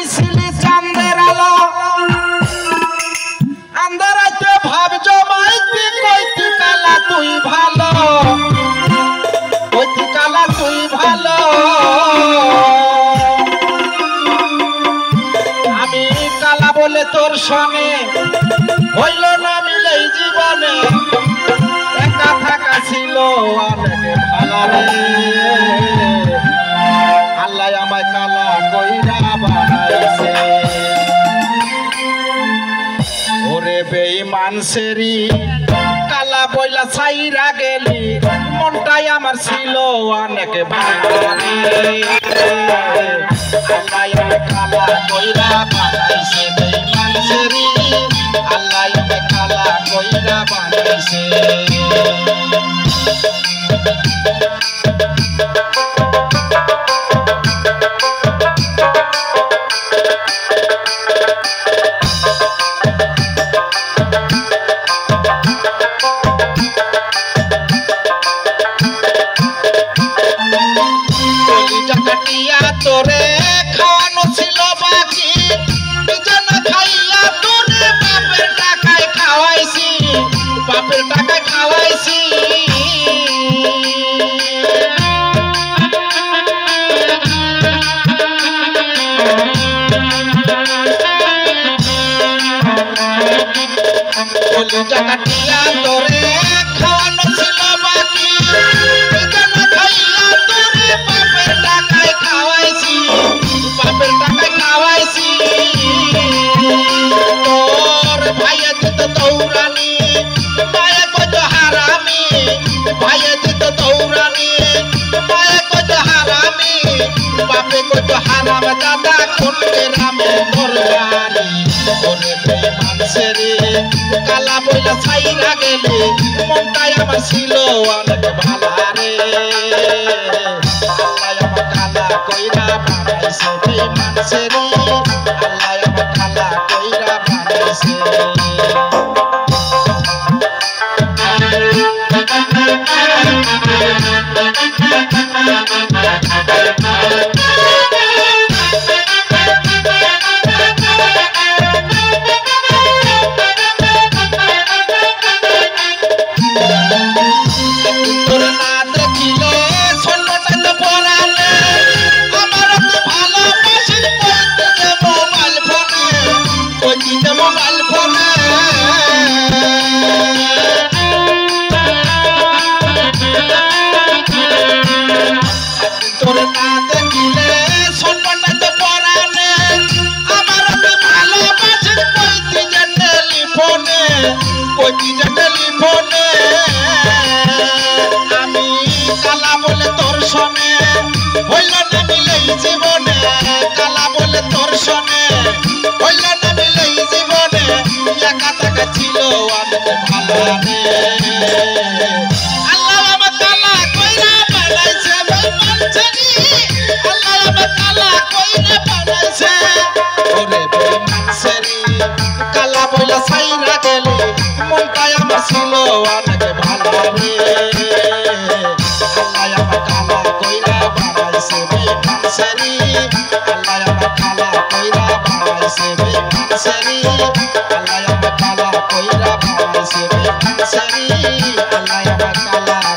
পাইছিলি চাঁদের আলো আন্ধারাতে ভাব জমাইতি কইতি কালা তুই ভালো কইতি কালা তুই ভালো আমি কালা বলে তোর সঙ্গে হইল না মিলে জীবনে একা থাকা ছিল অনেক ভালো রে আল্লাহ আমায় কালা কইরা বানাইছে ওরে বেঈমান সেরি কালা বইলা ছাইরা গেলি মনটাই আমার ছিল অনেক ভালো রে আল্লাহ আমায় কালা কইরা বানাইছে বেঈমান সেরি আল্লাহ আমায় কালা কইরা বানাইছে তোরে খাওয়ানো ছিল বাকি নিজে না খাইয়া তোরে বাপের টাকায় খাওয়াইছি বাপের টাকায় খাওয়াইছি টাকা দিয়া তোরে খাওয়ানো ছিল বাকি নিজে না খাইয়া তোরে বাপের টাকায় খাওয়াইছি বাপের টাকায় খাওয়াইছি তোর ভাইয়া দিত দৌড়ানি মায়া কত হারামি ভাইয়া দিত দৌড়ানি মায়া কত হারামি বাপে কত হারাম দাদা কোন গ্রামে তোর বাড়ি ওরে বেঈমান সেরে কালা বইলা ছাইরা গেলে মনটাই আমার ছিল অনেক ভালো রে আল্লাহ আমার কালা কইরা বানাইছে বেঈমান সেরে আল্লাহ আমার কালা কইরা বানাইছে আমি কালা বলে তোর সনে হইল না মিলে জীবনে কালা বলে তোর সনে হইল না মিলে জীবনে একা থাকা ছিল অনেক ভালো রে আল্লাহ আমার কালা কইরা বানাইছে বেঈমান সেরি আল্লাহ আমার কালা কইরা বানাইছে ওরে বেঈমান সেরি কালা বইলা ছাইরা গেলে মনটাই আমার ছিল অনেক ভালো রে আল্লাহ আমার কালা কইরা বানাইছে বেঈমান সেরি আল্লাহ আমার কালা কইরা বানাইছে বেঈমান সেরি আল্লাহ আমার কালা কইরা বানাইছে বেঈমান সেরি আল্লাহ আমার কালা